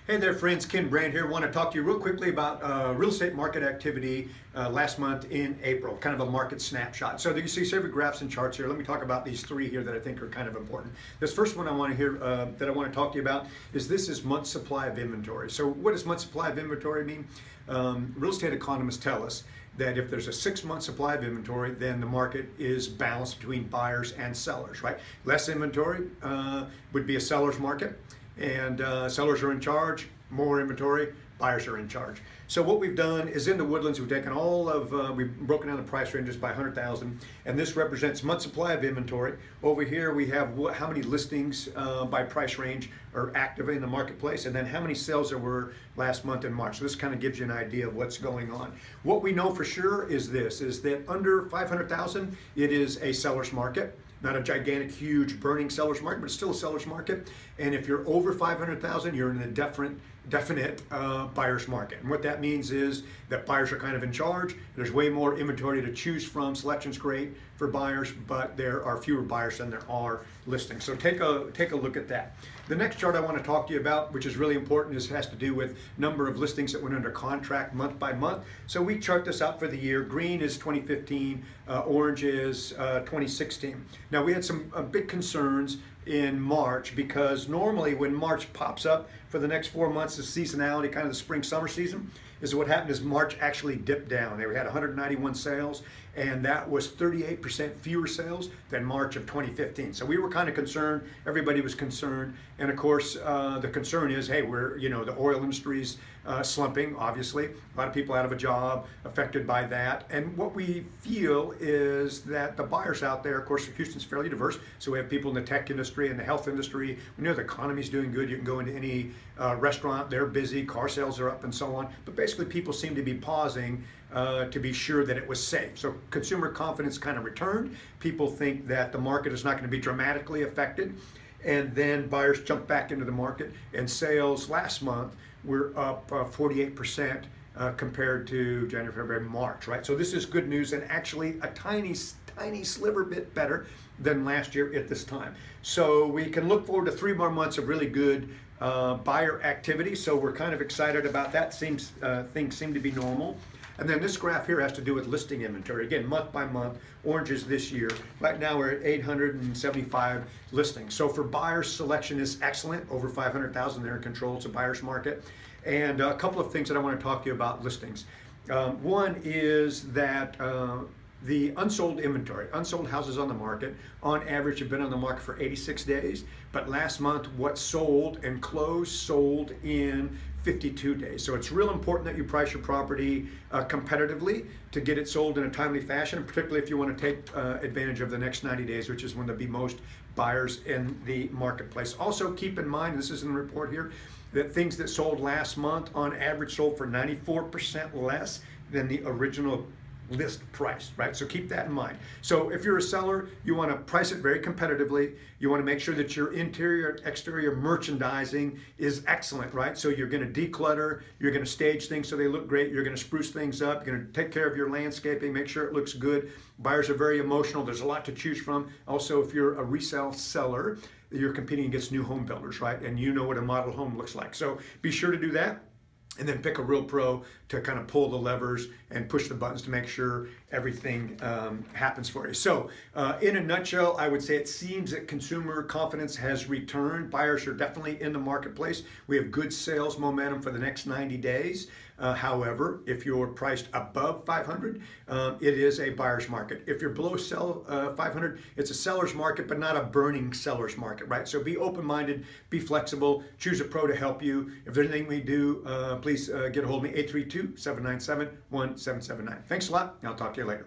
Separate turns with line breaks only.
Hey there friends, Ken Brand here. Want to talk to you real quickly about real estate market activity last month in April, kind of a market snapshot. So you see several graphs and charts here. Let me talk about these three here that I think are kind of important. This first one I want to hear, that I want to talk to you about is this is month supply of inventory. So what does month supply of inventory mean? Real estate economists tell us that if there's a 6-month supply of inventory, then the market is balanced between buyers and sellers, right? Less inventory would be a seller's market. And sellers are in charge, more inventory, buyers are in charge. So what we've done is in the Woodlands, we've taken all of, we've broken down the price ranges by 100,000, and this represents month supply of inventory. Over here we have how many listings by price range are active in the marketplace, and then how many sales there were last month in March. So this kind of gives you an idea of what's going on. What we know for sure is this, is that under 500,000, it is a seller's market. Not a gigantic, huge, burning seller's market, but it's still a seller's market. And if you're over 500,000, you're in a definite buyer's market. And what that means is that buyers are kind of in charge. There's way more inventory to choose from. Selection's great for buyers, but there are fewer buyers than there are listings. So take a look at that. The next chart I want to talk to you about, which is really important, has to do with number of listings that went under contract month by month. So we chart this out for the year. Green is 2015, orange is 2016. Now we had some big concerns in March, because normally when March pops up for the next 4 months, the seasonality, kind of the spring summer season, is what happened is March actually dipped down. They had 191 sales, and that was 38% fewer sales than March of 2015. So we were kind of concerned, everybody was concerned, and of course the concern is, hey, the oil industry's slumping, obviously. A lot of people out of a job, affected by that. And what we feel is that the buyers out there, of course, Houston's fairly diverse, so we have people in the tech industry and the health industry. We know the economy's doing good. You can go into any restaurant, they're busy, car sales are up and so on. But basically people seem to be pausing to be sure that it was safe. So consumer confidence kind of returned. People think that the market is not going to be dramatically affected. And then buyers jumped back into the market, and sales last month were up 48% compared to January, February, March, right? So this is good news, and actually a tiny sliver bit better than last year at this time. So we can look forward to 3 more months of really good buyer activity. So we're kind of excited about that. Things seem to be normal. And then this graph here has to do with listing inventory. Again, month by month, oranges this year. Right now we're at 875 listings. So for buyers, selection is excellent. Over 500,000, they're in control. It's a buyer's market. And a couple of things that I want to talk to you about listings. One is that the unsold inventory, unsold houses on the market, on average have been on the market for 86 days, but last month what sold and closed sold in 52 days. So it's real important that you price your property competitively to get it sold in a timely fashion, particularly if you want to take advantage of the next 90 days, which is when there'll be most buyers in the marketplace. Also keep in mind, this is in the report here, that things that sold last month on average sold for 94% less than the original list price, right? So keep that in mind. So if you're a seller, you want to price it very competitively. You want to make sure that your interior, exterior merchandising is excellent, right? So you're going to declutter, you're going to stage things so they look great, you're going to spruce things up, you're going to take care of your landscaping, make sure it looks good. Buyers are very emotional. There's a lot to choose from. Also, if you're a resale seller, you're competing against new home builders, right? And you know what a model home looks like. So be sure to do that. And then pick a real pro to kind of pull the levers and push the buttons to make sure everything happens for you. So in a nutshell, I would say it seems that consumer confidence has returned. Buyers are definitely in the marketplace. We have good sales momentum for the next 90 days. However, if you're priced above 500, it is a buyer's market. If you're below 500, it's a seller's market, but not a burning seller's market, right? So be open-minded, be flexible, choose a pro to help you. If there's anything we do, please get a hold of me, 832-797-1779. Thanks a lot, and I'll talk to you later.